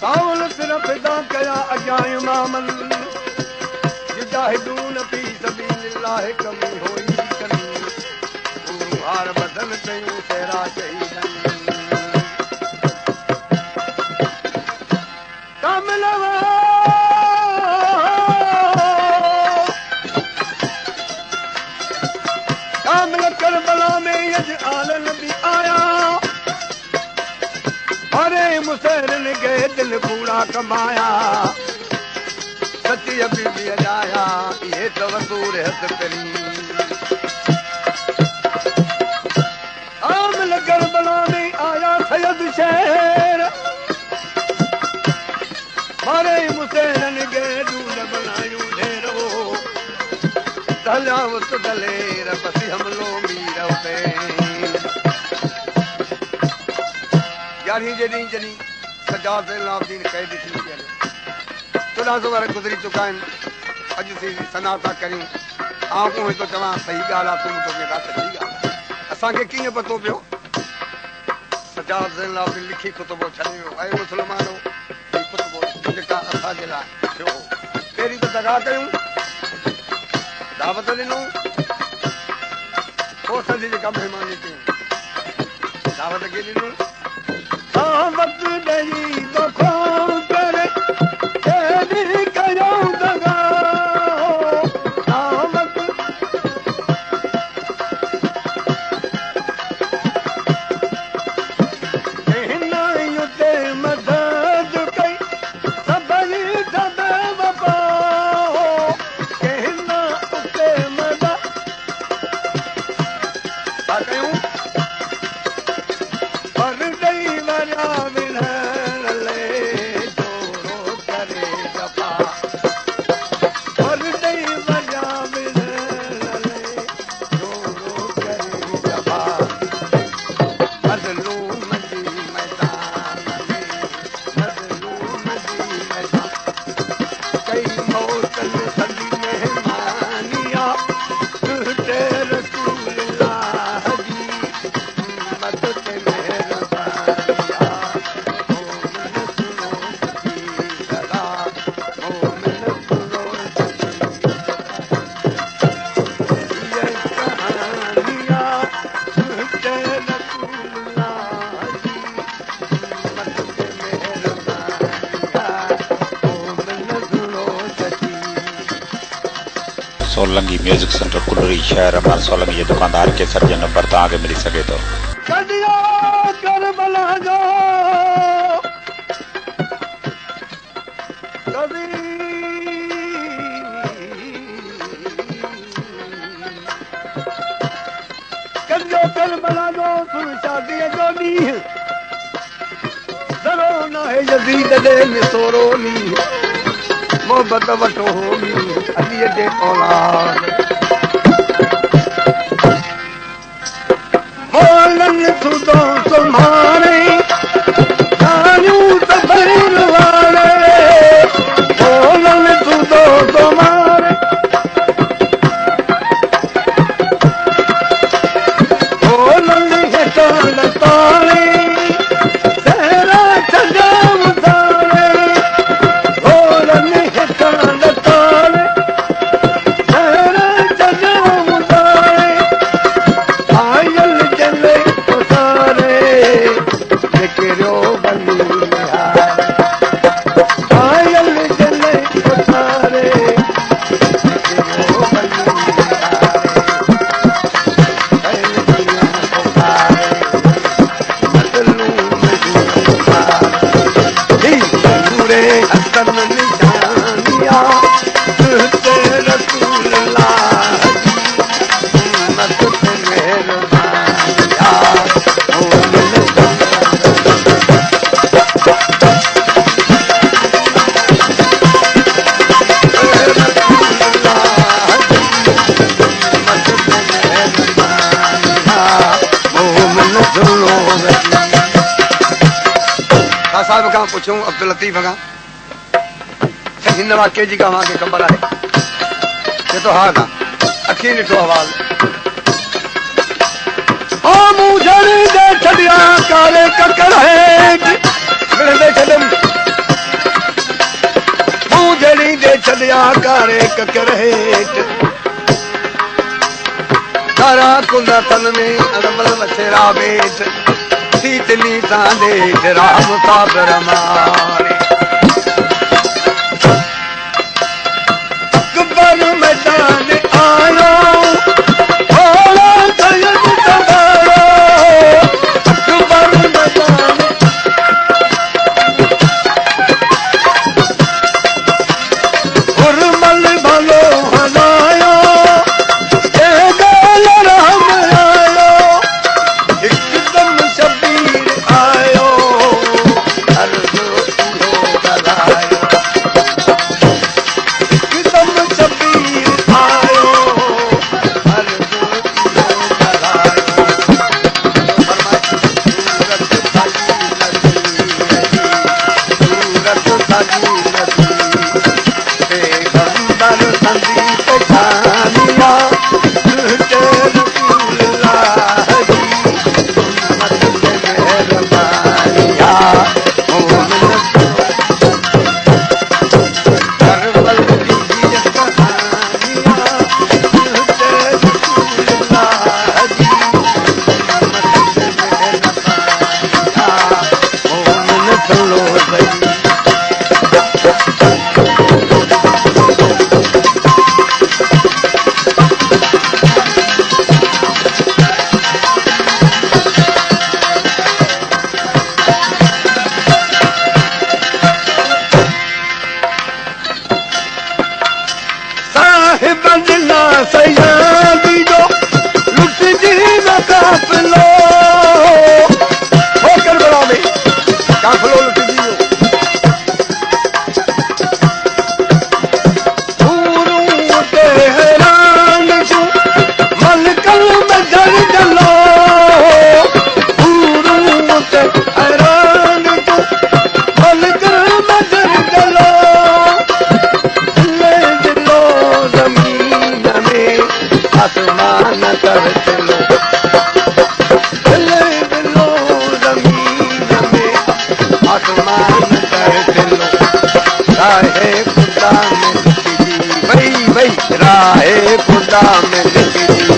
सावल सिर्फ फिदा कया अजाए मामन युजाहिदून फी सबीलिल्लाह कमी होई कनी हार बदन कयूं तेरा शहीदन कामिल करबला में यज आल नबी आया अरे मुसैर ने गए दिल पूरा कमाया सच्ची अभी भी अजाया ये तो वसूर हथ करी कामिल करबला में आया सैयद शेर अरे मुसैर ने गए दूध बनायूं ढेरो दलियावत दलेर बसी हमलो मीर होते यारी जॾहिं जॾहिं सजाद ज़ैनुलाब्दीन कैद थी विया 1400 वर गुज़री चुका आहिनि अॼु सी सना था करियूं आऊं हिकु चवां सही ॻाल्हि आहे तूं तोखे राति सही ॻाल्हि असांखे कीअं पतो पियो सजाद ज़ैनुलाब्दीन लिखी खुतबो छॾे वियो ऐं मुस्लमानो हीउ खुतबो जेका असांजे लाइ थियो पहिरीं त दगा कयूं दावत ॾिनूं पोइ सॼी जेका महिमानी कयूं दावत खे ॾिनूं वक्त ॾेई दोखो करे केॾी कयूं दगा हिन उते मदद कई सभई दद वफ़ा हिन उते मदद छा कयूं पर ॾेई वञा विढ़ण ले जोरो करे जफ़ा पर ॾेई वञा विढ़ण ले जोरो करे जफ़ा मज़लूम जी मैदान में मज़लूम जी मैदान कई मौतन सदी मेहमानिया तुझे रसूलुल्लाह जी मदद सोलंगी म्यूजिक सेंटर कुलरी शहर अमर सोलंगी जे दुकानदार के सर जे नंबर तव्हांखे मिली सघे थो कदियो करबला जो कदी कदियो करबला जो सुन शादीअ जो ॾींहुं ज़रो न आहे यज़ीद ॾे मिसोरो नी मोहबत वठो होमी अलीअ जे औलाद मोलन सुदो तुम्हारे कानू तफरीर वाले मोलन सुदो तुम्हारे मोलन हेठान तारे सहरा छजाम तारे मोलन हेठान तारे सहरा छजाम तारे आयल जले उतारे निकिरियो बली निहार आयल जले उतारे निकिरियो बली साहब खां पुछूं अब्दुल लतीफ़ खां हिन वाक़े जी का के ख़बर आहे चए थो हा खां अखी ॾिठो हवाल मूझड़ी दे छड़िया कारे ककर हेठ मिलंदे छॾम मूझड़ी दे छड़िया कारे ककर हेठ कारा कुंदा तन में अनमल मछेरा बेठ सीतली तांदे राम साबर मारे अकबर मैदान आयो थोड़ा सैयद संभालो अकबर मैदान उर्मल भलो हलायो राम आयो एकदम शबीर आयो हर गलायो एकदम शबीर आयो हर गलायो सूरत साजी नदी पैगंबर संदीप खानिया सयादी जो लुट जी न काफलो होकर बड़ा में काफलो लुट जी पूरू ते हैरान छू मलकल में जर जलो पूरू ते हैरान छू मलकल में जर जलो ले दिलो जमीन आसमान कर चलो चले बिलो जमीन में आसमान कर चलो राहे खुदा में लिखी दी भाई राहे खुदा में लिखी दी